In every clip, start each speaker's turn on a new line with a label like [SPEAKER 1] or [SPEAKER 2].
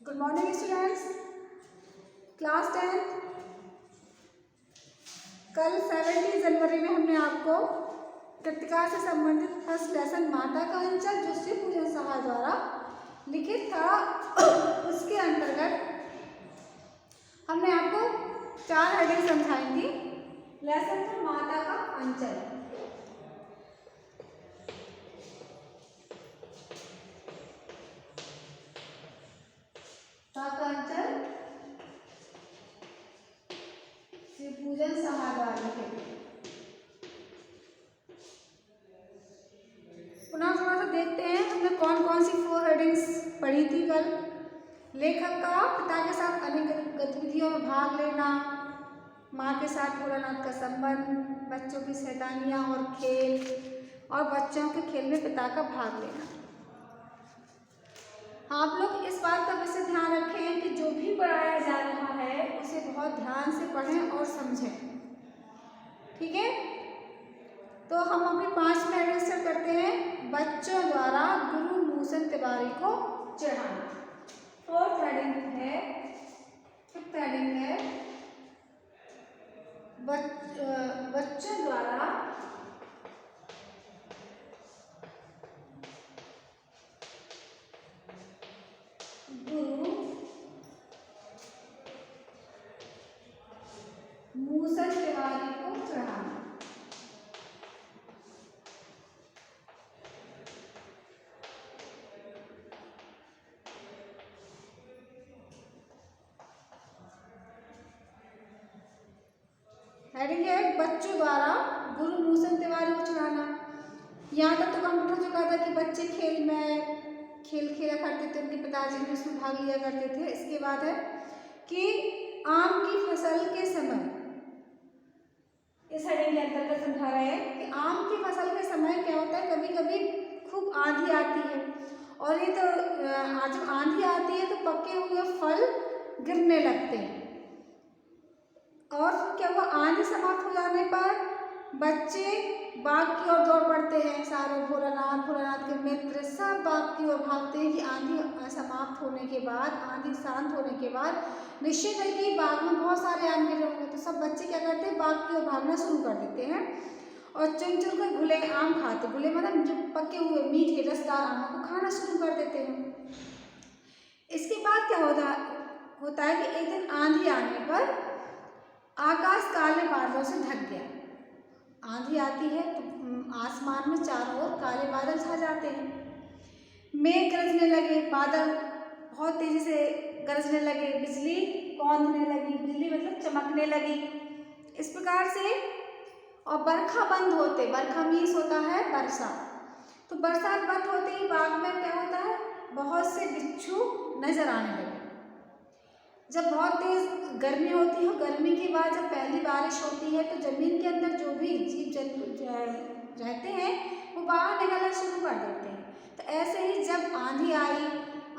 [SPEAKER 1] Good morning students, class 10। कल 17 जनवरी में हमने आपको कृतिका से संबंधित फर्स्ट लेसन माता का अंचल जो श्री पूजन साहा द्वारा लिखित था उसके अंतर्गत हमने आपको 4 हेडिंग समझाई थी। लेसन था माता का अंचल। अंचल श्री पूजन साहा द्वारा लिखित। पुनः थोड़ा सा देखते हैं हमने कौन कौन सी 4 हेडिंग्स पढ़ी थी कल। लेखक का पिता के साथ अनेक गतिविधियों में भाग लेना, माँ के साथ भोलानाथ का संबंध, बच्चों की शैतानियाँ और खेल, और बच्चों के खेल में पिता का भाग लेना। आप लोग इस बात का विशेष ध्यान रखें कि जो भी पढ़ाया जा रहा है उसे बहुत ध्यान से पढ़ें और समझें, ठीक है। तो हम अपनी 5 में रजिस्टर करते हैं। बच्चों द्वारा गुरु मूसन तिवारी को चढ़ाना। 4th हेडिंग है, 5th हेडिंग है बच्चों द्वारा गुरु मूसन तिवारी को चढ़ाना। हेडिंग है बच्चों द्वारा गुरु मूसन तिवारी को चढ़ाना। यहाँ तक तो कंप्यूटर हो चुका था कि बच्चे खेल में खेला करते थे, उनके पिताजी भी उसमें भाग लिया करते थे। इसके बाद है कि आम की फसल के समय, इस हेडिंग के अंतर्गत समझा रहे हैं कि आम की फसल के समय क्या होता है, कभी कभी खूब आंधी आती है और ये तो जब आंधी आती है तो पके हुए फल गिरने लगते हैं। और क्या हुआ, आंधी समाप्त हो जाने पर बच्चे बाग की ओर दौड़ पड़ते हैं। सारे भोलानाथ के मित्र सब बाग की ओर भागते हैं कि आंधी समाप्त होने के बाद, आंधी शांत होने के बाद निश्चित है कि बाग में बहुत सारे आम गिरे होंगे। तो सब बच्चे क्या करते हैं, बाग की ओर भागना शुरू कर देते हैं और चुन चुन कर घुले आम खाते। घुले मतलब जो पके हुए मीठे रसदार आमों को खाना शुरू कर देते हैं। इसके बाद क्या होता है कि एक दिन आंधी आने पर आकाश काले बादलों से ढक गया। आंधी आती है तो आसमान में चारों ओर काले बादल छा जाते हैं। मेघ गरजने लगे, बादल बहुत तेजी से गरजने लगे, बिजली कौंधने लगी, बिजली मतलब चमकने लगी। इस प्रकार से और बरखा बंद होते, बरखा मीन्स होता है वर्षा, तो बरसात बंद होते ही बाग में क्या होता है, बहुत से बिच्छू नजर आने लगे। जब बहुत तेज गर्मी होती है, गर्मी के बाद जब पहली बारिश होती है तो जमीन के अंदर जो भी जीव जंतु रहते हैं वो बाहर निकलना शुरू कर देते हैं। तो ऐसे ही जब आंधी आई,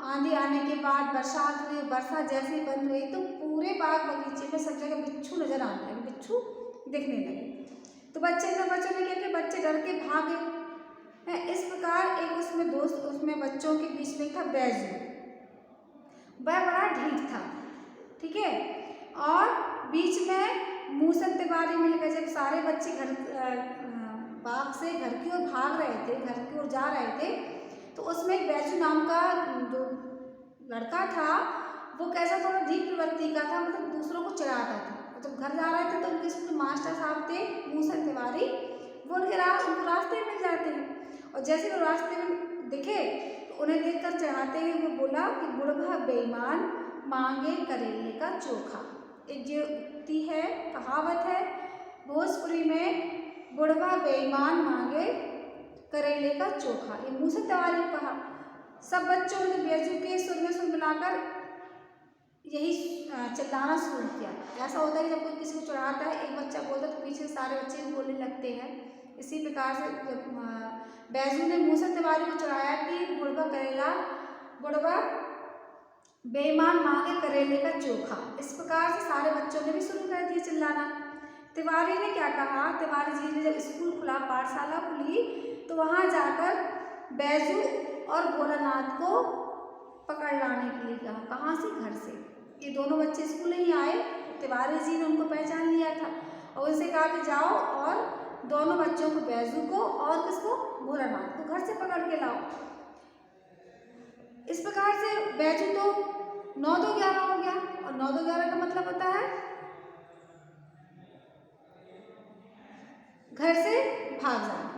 [SPEAKER 1] आंधी आने के बाद बरसात हुई, बरसात जैसे ही बंद हुई तो पूरे बाग बगीचे में सब जगह बिच्छू नजर आने लगे, बिच्छू दिखने लगे। तो बच्चों ने क्या किया, बच्चे डर के भागे। इस प्रकार एक उसमें बच्चों के बीच में था बैजू। वह बड़ा ढीठ था, ठीक है। और बीच में मूसन तिवारी मिलकर जब सारे बच्चे बाग से घर की ओर भाग रहे थे, घर की ओर जा रहे थे, तो उसमें एक बैजू नाम का जो लड़का था वो कैसा थोड़ा ढीठ प्रवृत्ति का था, मतलब दूसरों को चिढ़ाता था। जब घर जा रहे थे तो उनके स्कूल मास्टर साहब थे मूसन तिवारी, वो उनको रास्ते में मिल जाते हैं और जैसे वो रास्ते में दिखे तो उन्हें देखकर चिढ़ाते हुए वो बोला कि बुढ़वा बेईमान मांगे करेले का चोखा। एक जो उक्ति है, कहावत है भोजपुरी में, बुढ़वा बेईमान मांगे करेले का चोखा, ये मूसन तिवारी ने कहा। सब बच्चों ने बैजू के सुर में सुर मिलाकर यही चिल्लाना शुरू किया। ऐसा होता है कि जब कोई किसी को चढ़ाता है, एक बच्चा बोलता है तो पीछे सारे बच्चे भी बोलने लगते हैं। इसी प्रकार से जब बैजू ने मूसन तिवारी को चढ़ाया कि बुढ़वा बेईमान मांगे करेले का चोखा, इस प्रकार से सारे बच्चों ने भी शुरू कर दिया चिल्लाना। तिवारी ने क्या कहा, तिवारी जी ने जब स्कूल खुला, पाठशाला खुली, तो वहाँ जाकर बैजू और भोलानाथ को पकड़ लाने के लिए कहा। कहाँ से घर से। ये दोनों बच्चे स्कूल नहीं आए, तिवारी जी ने उनको पहचान लिया था और उनसे कहा कि जाओ और दोनों बच्चों को, बैजू को और किसको, भोलानाथ को घर से पकड़ के लाओ। इस प्रकार से बैजू तो 9-2-11 हो गया, और 9-2-11 का मतलब होता है घर से भाग जाना।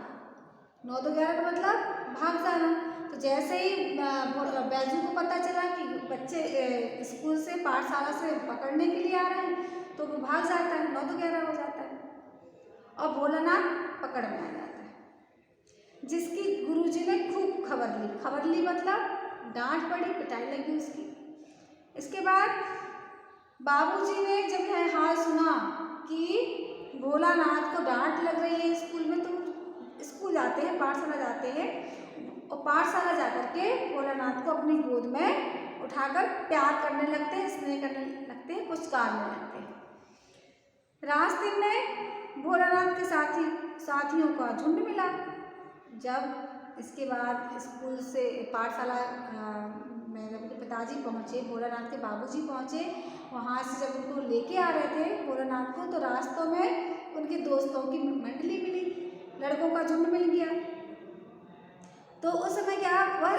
[SPEAKER 1] 9-2-11 का मतलब भाग जाना। तो जैसे ही बैजू को पता चला कि बच्चे स्कूल से, पाठशाला से पकड़ने के लिए आ रहे हैं, तो वो भाग जाता है, 9-2-11 हो जाता है और भोलानाथ पकड़ में आ जाता है, जिसकी गुरुजी ने खूब खबर ली मतलब डांट पड़ी, पिटाई लगी उसकी। इसके बाद बाबूजी ने जब यह हाल सुना कि भोलानाथ को डांट लग रही है स्कूल में, तो स्कूल जाते हैं, पाठशाला जाते हैं, और पाठशाला जाकर के भोलानाथ को अपनी गोद में उठाकर प्यार करने लगते हैं, स्नेह करने लगते हैं, पुचकारने लगते हैं। रास्ते में भोलानाथ के साथियों का झुंड मिला। जब इसके बाद स्कूल से, पाठशाला में जब उनके पिताजी पहुँचे, भोलानाथ के बाबूजी पहुँचे, वहाँ से जब उनको लेके आ रहे थे भोलानाथ को, तो रास्तों में उनके दोस्तों की मंडली मिली, लड़कों का झुंड मिल गया। तो उस समय क्या, वह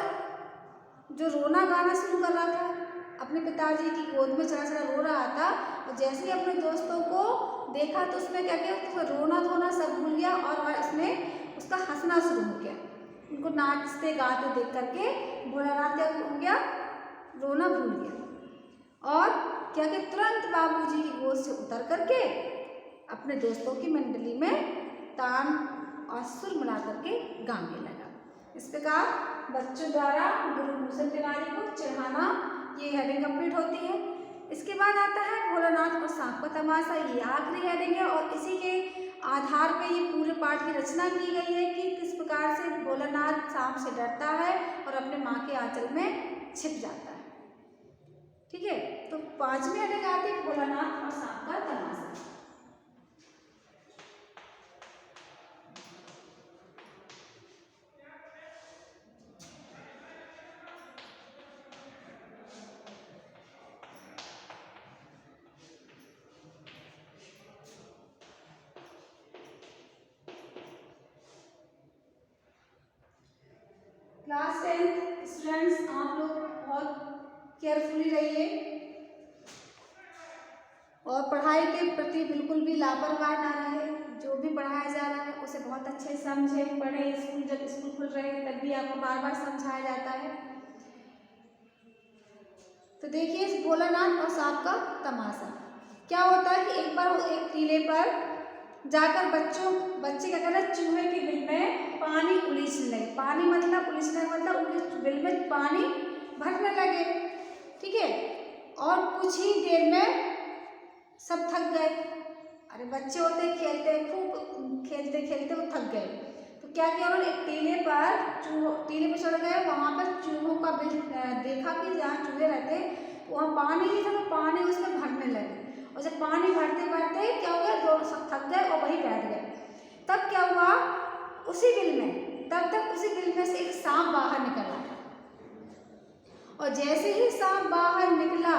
[SPEAKER 1] जो रोना गाना शुरू कर रहा था, अपने पिताजी की गोद में चढ़ा चढ़ा रो रहा था, और जैसे ही अपने दोस्तों को देखा तो उसने क्या किया, तो रोना धोना सब भूल गया और उसने उसका हंसना शुरू हो गया। उनको नाचते गाते देख करके भोलानाथ क्या हो गया, रोना भूल गया और क्या कि तुरंत बाबूजी की गोद से उतर करके अपने दोस्तों की मंडली में तान और सुर मिला करके गाने लगा। इस प्रकार बच्चों द्वारा गुरुभूषण तिवारी को चिढ़ाना, ये हेडिंग कंप्लीट होती है। इसके बाद आता है भोलानाथ और सांप का तमाशा, ये आखिरी हेडिंग है और इसी के आधार पे ये पूरे पाठ की रचना की गई है कि किस प्रकार से भोलानाथ सांप से डरता है और अपने माँ के आंचल में छिप जाता है। ठीक है, तो 5वीं हेडिंग आती है भोलानाथ और सांप का तमाशा। क्लास 10 स्टूडेंट्स, आप लोग बहुत केयरफुली रहिए और पढ़ाई के प्रति बिल्कुल भी लापरवाह ना रहे। जो भी पढ़ाया जा रहा है उसे बहुत अच्छे से समझें, पढ़ें। जब स्कूल खुल रहे हैं तब भी आपको बार बार समझाया जाता है। तो देखिए इस भोलानाथ और सांप का तमाशा क्या होता है कि एक बार एक टीले पर जाकर बच्चे क्या कर रहे, चूहे के बिल में पानी उलीचने लगे। पानी मतलब उलीचने का मतलब उनके बिल में पानी भरने लगे। ठीक है, और कुछ ही देर में सब थक गए। अरे बच्चे होते खेलते, खूब खेलते खेलते वो थक गए। तो क्या किया उन्होंने, एक टीले पर चढ़ गए। वहाँ पर चूहों का बिल देखा कि जहाँ चूहे रहते वहाँ पानी नहीं था, तो पानी उसमें भरने लगे। और जब पानी भरते भरते क्या हो गया, दोनों सब थक गए और वहीं बैठ गए। तब क्या हुआ, उसी बिल में से एक सांप बाहर निकल आया। और जैसे ही सांप बाहर निकला,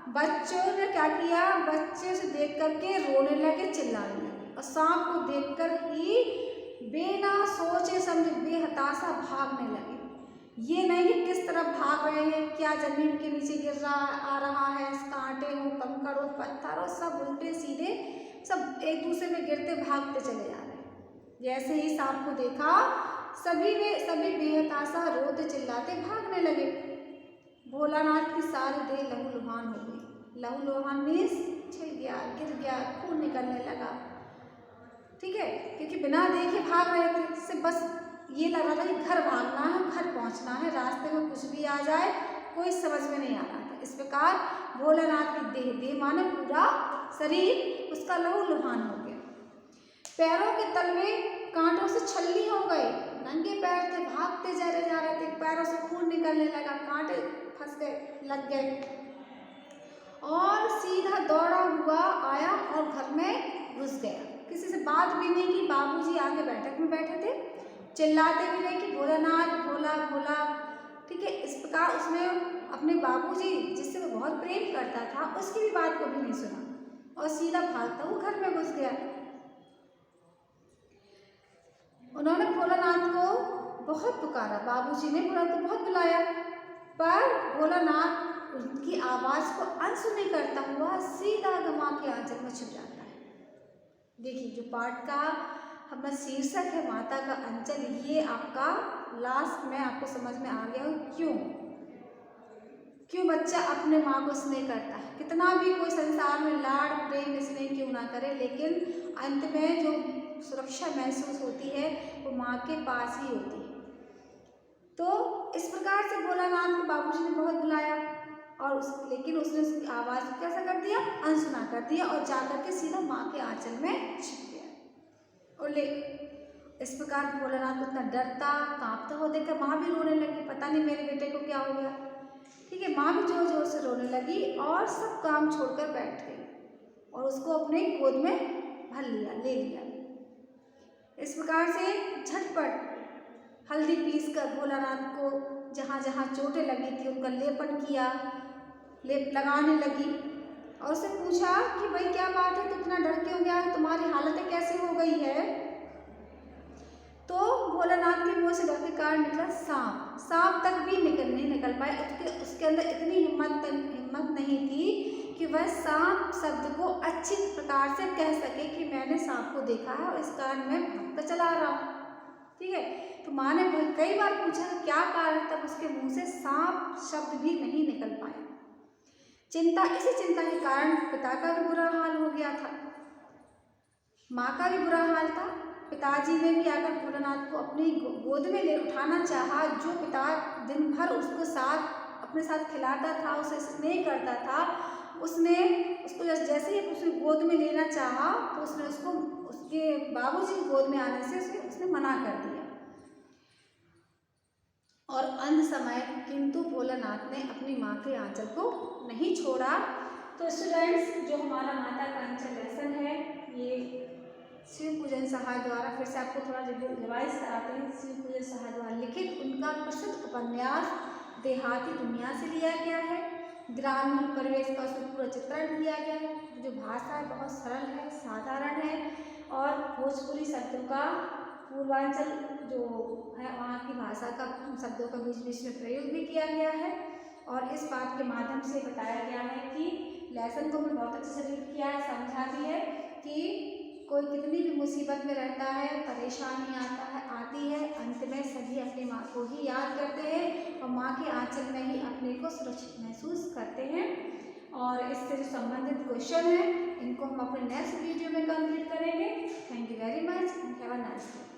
[SPEAKER 1] बच्चों ने क्या किया, बच्चे से देख करके रोने लगे, चिल्लाने लगे और सांप को देखकर ही बिना सोचे समझे बेहताशा भागने लगे। ये नहीं कि किस तरफ भाग रहे हैं, क्या जमीन के नीचे गिर रहा आ रहा है, कांटे हो, कंकड़ हो, पत्थर हो, सब उल्टे सीधे सब एक दूसरे में गिरते भागते चले जा रहे हैं। जैसे ही सांप को देखा सभी बेहताशा रोते चिल्लाते भागने लगे। भोलानाथ की सारी देह लहूलुहान हो गई। लहूलुहान मीन्स छिल गया, गिर गया, खून निकलने लगा। ठीक है, क्योंकि बिना देखे भाग रहे थे, सिर्फ बस ये लग रहा था कि घर भागना है, घर पहुंचना है, रास्ते में कुछ भी आ जाए कोई समझ में नहीं आ रहा था। इस प्रकार भोलानाथ की देह माने पूरा शरीर उसका लहूलुहान हो गया। पैरों के तलवे कांटों से छलनी हो गए। नंगे पैर थे, भागते जा रहे थे, पैरों से खून निकलने लगा, कांटे फंस गए, लग गए और सीधा दौड़ा हुआ आया और घर में घुस गया। किसी से बात भी नहीं की। बाबूजी आगे बैठक में बैठे थे, चिल्लाते भी नहीं कि भोलानाथ भोला भोला। ठीक है, इस प्रकार उसने अपने बाबूजी, जिससे वो बहुत प्रेम करता था उसकी भी बात को भी नहीं सुना और सीधा भागता हुआ घर में घुस गया। उन्होंने भोलानाथ को बहुत पुकारा, बाबूजी ने भोलानाथ को बहुत बुलाया, पर भोलानाथ उनकी आवाज़ को अनसुनी करता हुआ सीधा माँ के आंचल में छुप जाता है। देखिए, जो पाठ का हमारा शीर्षक है माता का अंचल, ये आपका लास्ट में आपको समझ में आ गया हो क्यों बच्चा अपने माँ को स्नेह करता है। कितना भी कोई संसार में लाड़ प्रेम स्नेह क्यों ना करे, लेकिन अंत में जो सुरक्षा महसूस होती है वो माँ के पास ही होती है। तो इस प्रकार से भोलानाथ को बाबूजी ने बहुत बुलाया और लेकिन उसने उसकी आवाज़ को कैसा कर दिया, अनसुना कर दिया और जाकर के सीधा माँ के आंचल में छिप गया। और इस प्रकार भोलानाथ को इतना डरता कांपता हो देखकर माँ भी रोने लगी, पता नहीं मेरे बेटे को क्या हो गया। ठीक है, माँ भी जोर जोर से रोने लगी और सब काम छोड़कर बैठ गई और उसको अपने गोद में ले लिया। इस प्रकार से झटपट हल्दी पीस कर भोलानाथ को जहाँ जहाँ चोटें लगी थी उनका लेपन किया, लेप लगाने लगी और उससे पूछा कि भाई क्या बात है, तो इतना डर क्यों गया, तुम्हारी हालत कैसे हो गई है। तो भोलानाथ के मुँह से डर के कारण निकला सांप। सांप तक भी नहीं निकल पाए, उसके अंदर इतनी हिम्मत नहीं थी कि वह सांप शब्द को अच्छी प्रकार से कह सके कि मैंने सांप को देखा है और इस कारण मैं भागता चला रहा हूँ। ठीक है, तो माँ ने कई बार पूछा क्या कारण, तब उसके मुँह से सांप शब्द भी नहीं निकल पाया। इसी चिंता के कारण पिता का भी बुरा हाल हो गया था, माँ का भी बुरा हाल था। पिताजी ने भी आकर भोलानाथ को अपनी गोद में ले उठाना चाहा। जो पिता दिन भर अपने साथ खिलाता था, उसे स्नेह करता था, उसको जैसे ही उसने गोद में लेना चाहा तो उसने उसके बाबूजी की गोद में आने से उसने मना कर दिया। और अंत समय किंतु भोलानाथ ने अपनी माँ के आंचल को नहीं छोड़ा। तो स्टूडेंट्स, जो हमारा माता का अंचल लेसन है, ये शिव पूजन सहाय द्वारा, फिर से आपको थोड़ा रिवाइज कराते हैं, शिव पूजन सहाय द्वारा लिखित उनका प्रसिद्ध उपन्यास देहाती दुनिया से लिया गया है। ग्रामीण परिवेश का उसमें पूरा चित्रण किया गया है। जो भाषा है बहुत सरल है, साधारण है और भोजपुरी शब्दों का पूर्वांचल जो है वहाँ की भाषा का शब्दों का बीच बीच में प्रयोग भी किया गया है। और इस बात के माध्यम से बताया गया है कि लेसन को मैं बहुत अच्छे से रीड किया है, समझा भी है कि कोई कितनी भी मुसीबत में रहता है, परेशानी आती है, अंत में सभी अपनी माँ को ही याद करते हैं और माँ के आंचल में ही अपने को सुरक्षित महसूस करते हैं। और इससे जो संबंधित क्वेश्चन है इनको हम अपने नेक्स्ट वीडियो में कंप्लीट करेंगे। Thank you very much and have a nice day.